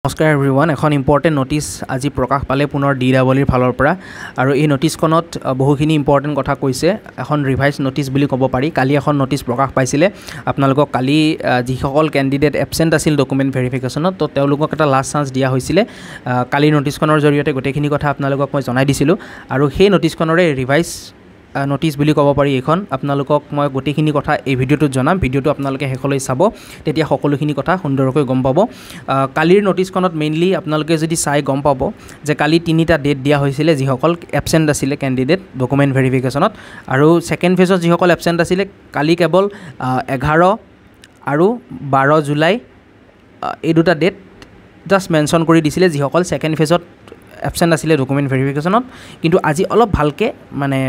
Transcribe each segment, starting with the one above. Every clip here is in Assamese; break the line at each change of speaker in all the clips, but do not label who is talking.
নমস্কাৰ এভৰিৱান এখন ইম্পৰ্টেণ্ট নটিছ আজি প্ৰকাশ পালে পুনৰ DWৰ ফালৰ পৰা আৰু এই নটিছখনত বহুখিনি ইম্পৰ্টেণ্ট কথা কৈছে এখন ৰিভাইজ নটিছ বুলি ক'ব পাৰি কালি এখন নটিছ প্ৰকাশ পাইছিলে আপোনালোকক কালি যিসকল কেণ্ডিডেট এবসেণ্ট আছিল ডকুমেণ্ট ভেৰিফিকেশ্যনত তো তেওঁলোকক এটা লাষ্ট চান্স দিয়া হৈছিলে কালি নটিছখনৰ জৰিয়তে গোটেইখিনি কথা আপোনালোকক মই জনাই দিছিলোঁ আৰু সেই নটিছখনৰে ৰিভাইজ নটিছ বুলি ক'ব পাৰি এখন আপোনালোকক মই গোটেইখিনি কথা এই ভিডিঅ'টোত জনাম ভিডিঅ'টো আপোনালোকে শেষলৈ চাব তেতিয়া সকলোখিনি কথা সুন্দৰকৈ গম পাব কালিৰ নটিছখনত মেইনলি আপোনালোকে যদি চাই গম পাব যে কালি তিনিটা ডেট দিয়া হৈছিলে যিসকল এবসেণ্ট আছিলে কেণ্ডিডেট ডকুমেণ্ট ভেৰিফিকেশ্যনত আৰু ছেকেণ্ড ফেজত যিসকল এবসেণ্ট আছিলে কালি কেৱল 11 আৰু 12 জুলাই এই দুটা ডেট জাষ্ট মেনশ্যন কৰি দিছিলে যিসকল ছেকেণ্ড ফেজত এবসেণ্ট আছিলে ডকুমেণ্ট ভেৰিফিকেশ্যনত কিন্তু আজি অলপ ভালকৈ মানে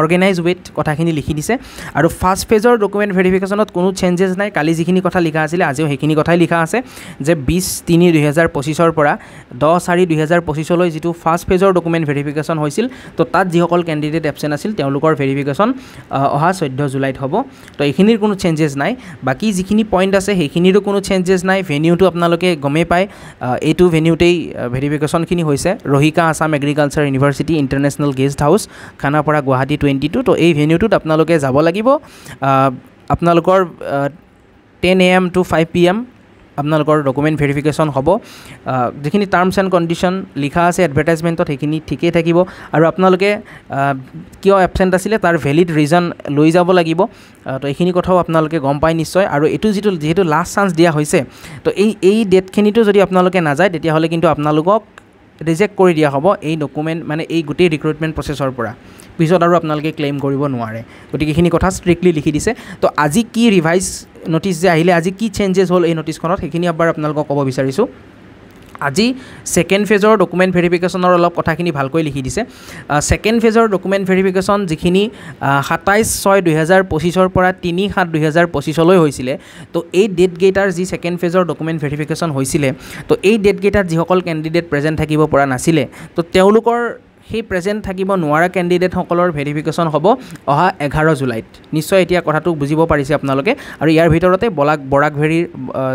অৰ্গেনাইজ ৱেত কথাখিনি লিখি দিছে আৰু ফাৰ্ষ্ট ফেজৰ ডকুমেণ্ট ভেৰিফিকেশ্যনত কোনো চেঞ্জেছ নাই কালি যিখিনি কথা লিখা আছিলে আজিও সেইখিনি কথাই লিখা আছে যে 20/3/2025 পৰা 10/4/2025 যিটো ফাৰ্ষ্ট ফেজৰ ডকুমেণ্ট ভেৰিফিকেশ্যন হৈছিল তো তাত যিসকল কেণ্ডিডেট এবসেণ্ট আছিল তেওঁলোকৰ ভেৰিফিকেশ্যন অহা 14 জুলাইত হ'ব তো এইখিনিৰ কোনো চেঞ্জেছ নাই বাকী যিখিনি পইণ্ট আছে সেইখিনিৰো কোনো চেঞ্জেছ নাই ভেনিউটো আপোনালোকে গমেই পায় এইটো ভেনিউতেই ভেৰিফিকেশ্যনখিনি হৈছে ৰহিকা Assam agriculture university international guest house Khanapara Guwahati 22 তো এই ভেনিউটোত আপোনালোকে যাব লাগিব আপোনালোকৰ 10 AM to 5 PM আপোনালোকৰ ডকুমেণ্ট ভেৰিফিকেশ্যন হ'ব যিখিনি টাৰ্মছ এণ্ড কণ্ডিশ্যন লিখা আছে এডভাৰটাইজমেণ্টত সেইখিনি ঠিকেই থাকিব আৰু আপোনালোকে কিয় এবসেণ্ট আছিলে তাৰ ভেলিড ৰিজন লৈ যাব লাগিব তো এইখিনি কথাও আপোনালোকে গম পায় নিশ্চয় আৰু এইটো যিহেতু লাষ্ট চান্স দিয়া হৈছে তো এই ডেটখিনিতো যদি আপোনালোকে নাযায় তেতিয়াহ'লে কিন্তু আপোনালোকক ৰিজেক্ট কৰি দিয়া হ'ব এই ডকুমেণ্ট মানে এই গোটেই ৰিক্ৰুটমেণ্ট প্ৰচেছৰ পৰা পিছত আৰু আপোনালোকে ক্লেইম কৰিব নোৱাৰে গতিকে এইখিনি কথা ষ্ট্ৰিক্টলি লিখি দিছে তো আজি কি ৰিভাইজ নটিছ যে আহিলে আজি কি চেঞ্জেছ হ'ল এই নটিছখনত সেইখিনি এবাৰ আপোনালোকক ক'ব বিচাৰিছোঁ আজি ছেকেণ্ড ফেজৰ ডকুমেণ্ট ভেৰিফিকেশ্যনৰ অলপ কথাখিনি ভালকৈ লিখি দিছে ছেকেণ্ড ফেজৰ ডকুমেণ্ট ভেৰিফিকেশ্যন যিখিনি 27/6/2025 পৰা 3/7/2025 হৈছিলে তো এই ডেটকেইটাৰ যি ছেকেণ্ড ফেজৰ ডকুমেণ্ট ভেৰিফিকেশ্যন হৈছিলে তো এই ডেটকেইটাত যিসকল কেণ্ডিডেট প্ৰেজেণ্ট থাকিব পৰা নাছিলে তো তেওঁলোকৰ সেই প্ৰেজেণ্ট থাকিব নোৱাৰা কেণ্ডিডেটসকলৰ ভেৰিফিকেশ্যন হ'ব অহা 11 জুলাইত নিশ্চয় এতিয়া কথাটো বুজিব পাৰিছে আপোনালোকে আৰু ইয়াৰ ভিতৰতে বৰাক ভেৰীৰ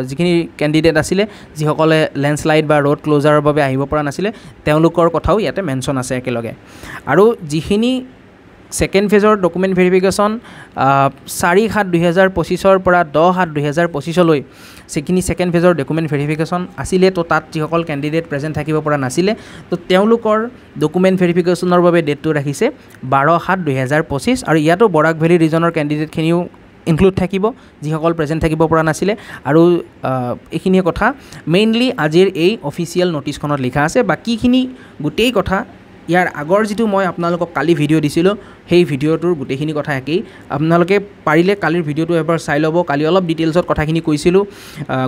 যিখিনি কেণ্ডিডেট আছিলে যিসকলে লেণ্ডশ্লাইড বা ৰোড ক্লোজাৰৰ বাবে আহিব পৰা নাছিলে তেওঁলোকৰ কথাও ইয়াতে মেনশ্যন আছে একেলগে আৰু যিখিনি ছেকেণ্ড ফেজৰ ডকুমেণ্ট ভেৰিফিকেশ্যন 4/7/2025 পৰা 10/7/2025 যিখিনি ছেকেণ্ড ফেজৰ ডকুমেণ্ট ভেৰিফিকেশ্যন আছিলে তো তাত যিসকল কেণ্ডিডেট প্ৰেজেণ্ট থাকিব পৰা নাছিলে তো তেওঁলোকৰ ডকুমেণ্ট ভেৰিফিকেশ্যনৰ বাবে ডেটটো ৰাখিছে 12/7/2025 আৰু ইয়াতো বৰাক ভেলী ৰিজনৰ কেণ্ডিডেটখিনিও ইনক্লুড থাকিব যিসকল প্ৰেজেণ্ট থাকিব পৰা নাছিলে আৰু এইখিনিয়ে কথা মেইনলি আজিৰ এই অফিচিয়েল নটিছখনত লিখা আছে বাকীখিনি গোটেই কথা ইয়াৰ আগৰ যিটো মই আপোনালোকক কালি ভিডিঅ' দিছিলোঁ সেই ভিডিঅ'টোৰ গোটেইখিনি কথা একেই আপোনালোকে পাৰিলে কালিৰ ভিডিঅ'টো এবাৰ চাই ল'ব কালি অলপ ডিটেইলছত কথাখিনি কৈছিলোঁ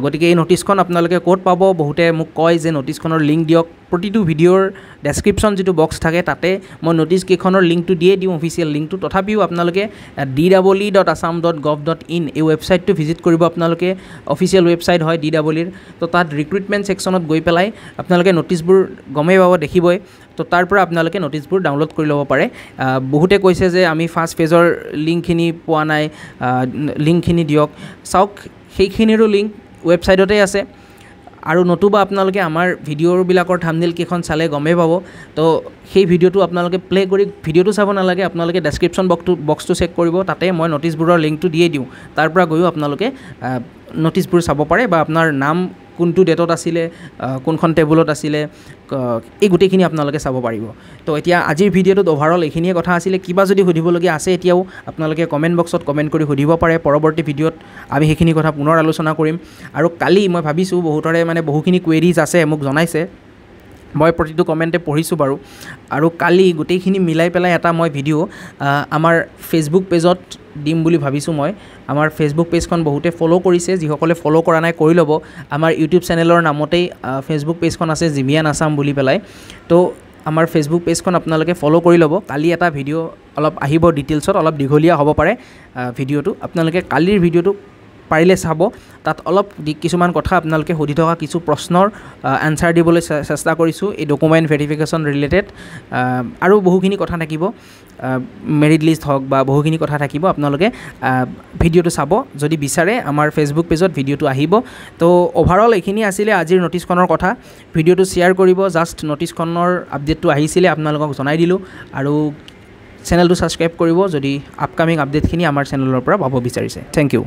গতিকে এই নটিছখন আপোনালোকে ক'ত পাব বহুতে মোক কয় যে নটিছখনৰ লিংক দিয়ক প্ৰতিটো ভিডিঅ'ৰ ডেছক্ৰিপশ্যন যিটো বক্স থাকে তাতে মই নটিছ কেইখনৰ লিংকটো দিয়ে দিওঁ অফিচিয়েল লিংকটো তথাপিও আপোনালোকে dwe.assam.gov.in এই ৱেবছাইটটো ভিজিট কৰিব আপোনালোকে অফিচিয়েল ৱেবছাইট হয় DWৰ তো তাত ৰিক্ৰুটমেণ্ট ছেকশ্যনত গৈ পেলাই আপোনালোকে নটিছবোৰ গমেই পাব দেখিবই তো তাৰ পৰা আপোনালোকে নটিছবোৰ ডাউনলোড কৰি ল'ব পাৰে বহুতে কৈছে যে আমি ফাৰ্ষ্ট ফেজৰ লিংকখিনি পোৱা নাই লিংকখিনি দিয়ক চাওক সেইখিনিৰো লিংক ৱেবছাইটতে আছে আৰু নতুবা আপোনালোকে আমাৰ ভিডিঅ'বিলাকৰ থাম্বনেইল কেইখন চালে গমেই পাব তো সেই ভিডিঅ'টো আপোনালোকে প্লে কৰি ভিডিঅ'টো চাব নালাগে আপোনালোকে ডেছক্ৰিপশ্যন বক্সটো চেক কৰিব তাতে মই নটিছবোৰৰ লিংকটো দিয়ে দিওঁ তাৰ পৰা গৈও আপোনালোকে নটিছবোৰ চাব পাৰে বা আপোনাৰ নাম কোনটো ডেটত আছিলে কোনখন টেবুলত আছিলে এই গোটেইখিনি আপোনালোকে চাব পাৰিব তো এতিয়া আজিৰ ভিডিঅ'টোত অভাৰঅল এইখিনিয়ে কথা আছিলে কিবা যদি সুধিবলগীয়া আছে এতিয়াও আপোনালোকে কমেণ্ট বক্সত কমেণ্ট কৰি সুধিব পাৰে পৰৱৰ্তী ভিডিঅ'ত আমি সেইখিনি কথা পুনৰ আলোচনা কৰিম আৰু কালি মই ভাবিছোঁ বহুতৰে মানে বহুখিনি কুৱেৰিজ আছে মোক জনাইছে মই প্ৰতিটো কমেণ্টে পঢ়িছোঁ বাৰু আৰু কালি গোটেইখিনি মিলাই পেলাই এটা মই ভিডিঅ' আমাৰ ফেচবুক পেজত দিম বুলি ভাবিছোঁ মই আমাৰ ফেচবুক পেজখন বহুতে ফ'ল' কৰিছে যিসকলে ফ'ল' কৰা নাই কৰি ল'ব আমাৰ ইউটিউব চেনেলৰ নামতেই ফেচবুক পেজখন আছে জিমিয়ান আছাম বুলি পেলাই তো আমাৰ ফেচবুক পেজখন আপোনালোকে ফ'ল' কৰি ল'ব কালি এটা ভিডিঅ' অলপ আহিব ডিটেইলছত অলপ দীঘলীয়া হ'ব পাৰে ভিডিঅ'টো আপোনালোকে কালিৰ ভিডিঅ'টো পাৰিলে চাব তাত অলপ কিছুমান কথা আপোনালোকে সুধি থকা কিছু প্ৰশ্নৰ এনসাৰ দিবলৈ চেষ্টা কৰিছোঁ এই ডকুমেণ্ট ভেৰিফিকেশ্যন ৰিলেটেড আৰু বহুখিনি কথা থাকিব মেৰিট লিষ্ট হওক বা বহুখিনি কথা থাকিব আপোনালোকে ভিডিঅ'টো চাব যদি বিচাৰে আমাৰ ফেচবুক পেজত ভিডিঅ'টো আহিব তো অভাৰঅল এইখিনি আছিলে আজিৰ নটিছখনৰ কথা ভিডিঅ'টো শ্বেয়াৰ কৰিব জাষ্ট নটিছখনৰ আপডেটটো আহিছিলে আপোনালোকক জনাই দিলোঁ আৰু চেনেলটো ছাবস্ক্ৰাইব কৰিব যদি আপকামিং আপডেটখিনি আমাৰ চেনেলৰ পৰা পাব বিচাৰিছে থেংক ইউ